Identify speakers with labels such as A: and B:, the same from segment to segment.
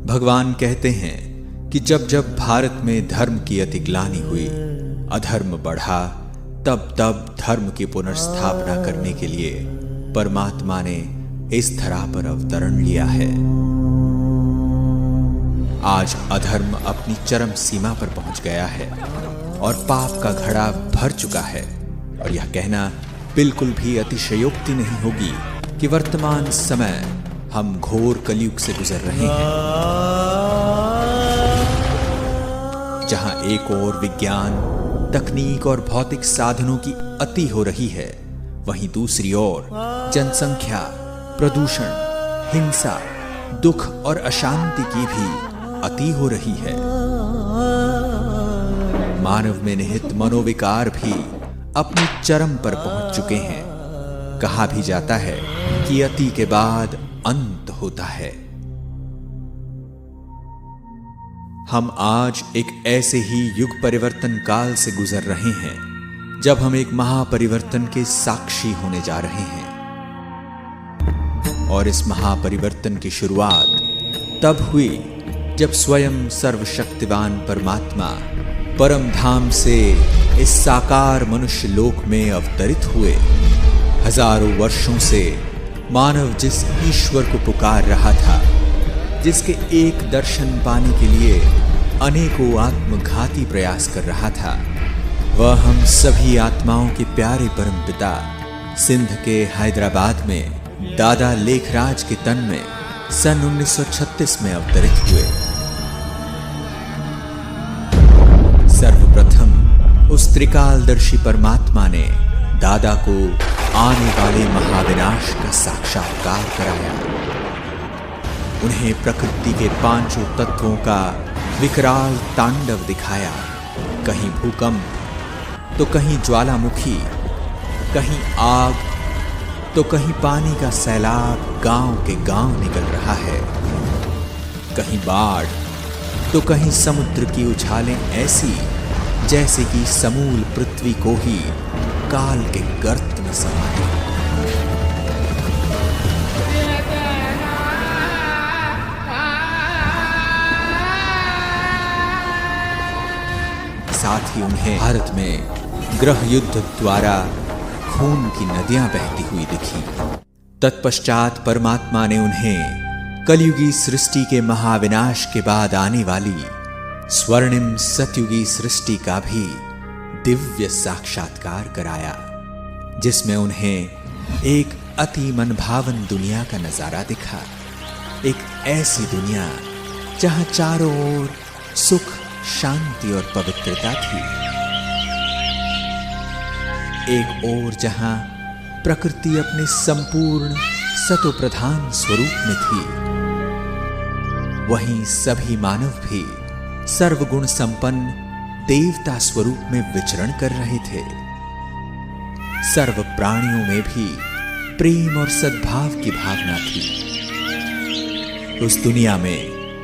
A: भगवान कहते हैं कि जब जब भारत में धर्म की अतिग्लानि हुई, अधर्म बढ़ा, तब तब धर्म की पुनर्स्थापना करने के लिए परमात्मा ने इस धरा पर अवतरण लिया है। आज अधर्म अपनी चरम सीमा पर पहुंच गया है और पाप का घड़ा भर चुका है, और यह कहना बिल्कुल भी अतिशयोक्ति नहीं होगी कि वर्तमान समय हम घोर कलयुग से गुजर रहे हैं, जहां एक ओर विज्ञान, तकनीक और भौतिक साधनों की अति हो रही है, वहीं दूसरी ओर जनसंख्या, प्रदूषण, हिंसा, दुख और अशांति की भी अति हो रही है। मानव में निहित मनोविकार भी अपनी चरम पर पहुंच चुके हैं। कहा भी जाता है कि अति के बाद अंत होता है। हम आज एक ऐसे ही युग परिवर्तन काल से गुजर रहे हैं जब हम एक महापरिवर्तन के साक्षी होने जा रहे हैं, और इस महापरिवर्तन की शुरुआत तब हुई जब स्वयं सर्वशक्तिवान परमात्मा परम धाम से इस साकार मनुष्य लोक में अवतरित हुए। हजारों वर्षों से मानव जिस ईश्वर को पुकार रहा था, जिसके एक दर्शन पाने के लिए अनेकों आत्मघाती प्रयास कर रहा था, वह हम सभी आत्माओं के प्यारे परमपिता सिंध के हैदराबाद में दादा लेखराज के तन में सन 1936 में अवतरित हुए। सर्वप्रथम उस त्रिकालदर्शी परमात्मा ने दादा को आने वाले महाविनाश का साक्षात्कार कराया। उन्हें प्रकृति के पांचों तत्वों का विकराल तांडव दिखाया। कहीं भूकंप तो कहीं ज्वालामुखी, कहीं आग तो कहीं पानी का सैलाब गांव के गांव निकल रहा है, कहीं बाढ़ तो कहीं समुद्र की उछालें ऐसी जैसे कि समूल पृथ्वी को ही काल के गर्त में समाये। साथ ही उन्हें भारत में गृह युद्ध द्वारा खून की नदियां बहती हुई दिखी। तत्पश्चात परमात्मा ने उन्हें कलयुगी सृष्टि के महाविनाश के बाद आने वाली स्वर्णिम सतयुगी सृष्टि का भी दिव्य साक्षात्कार कराया, जिसमें उन्हें एक अति मनभावन दुनिया का नजारा दिखा। एक ऐसी दुनिया जहां चारों ओर सुख, शांति और पवित्रता थी। एक ओर जहां प्रकृति अपने संपूर्ण सतोप्रधान स्वरूप में थी, वहीं सभी मानव भी सर्वगुण संपन्न देवता स्वरूप में विचरण कर रहे थे। सर्व प्राणियों में भी प्रेम और सद्भाव की भावना थी। उस दुनिया में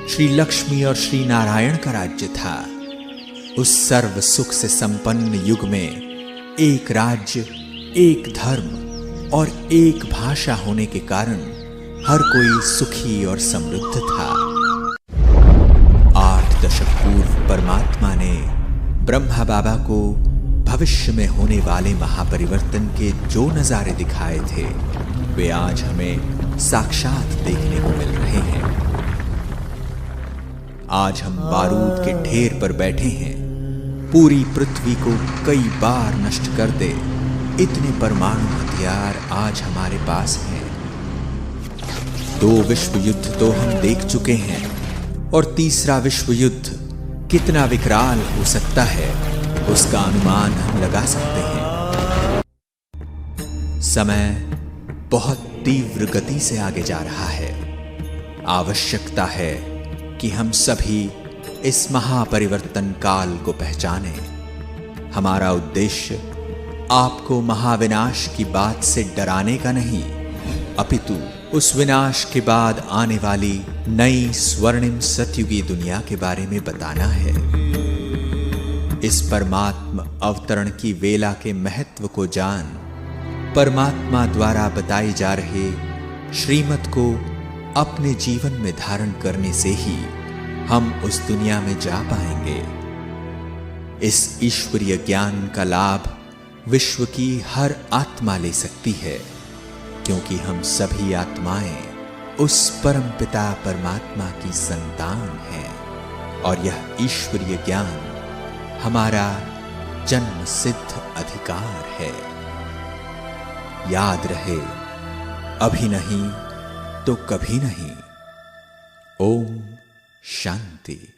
A: श्री लक्ष्मी और श्री नारायण का राज्य था। उस सर्व सुख से संपन्न युग में एक राज्य, एक धर्म और एक भाषा होने के कारण हर कोई सुखी और समृद्ध था। 8 दशक पूर्व परमात्मा ने ब्रह्मा बाबा को भविष्य में होने वाले महापरिवर्तन के जो नजारे दिखाए थे, वे आज हमें साक्षात देखने को मिल रहे हैं। आज हम बारूद के ढेर पर बैठे हैं। पूरी पृथ्वी को कई बार नष्ट कर दे इतने परमाणु हथियार आज हमारे पास हैं। 2 विश्व युद्ध तो हम देख चुके हैं, और तीसरा विश्व युद्ध कितना विकराल हो सकता है उसका अनुमान हम लगा सकते हैं। समय बहुत तीव्र गति से आगे जा रहा है। आवश्यकता है कि हम सभी इस महापरिवर्तन काल को पहचानें। हमारा उद्देश्य आपको महाविनाश की बात से डराने का नहीं, अपितु उस विनाश के बाद आने वाली नई स्वर्णिम सतयुगी दुनिया के बारे में बताना है। इस परमात्मा अवतरण की वेला के महत्व को जान, परमात्मा द्वारा बताई जा रहे श्रीमत को अपने जीवन में धारण करने से ही हम उस दुनिया में जा पाएंगे। इस ईश्वरीय ज्ञान का लाभ विश्व की हर आत्मा ले सकती है, क्योंकि हम सभी आत्माएं उस परमपिता परमात्मा की संतान हैं और यह ईश्वरीय ज्ञान हमारा जन्म सिद्ध अधिकार है। याद रहे, अभी नहीं तो कभी नहीं। ओम शांति।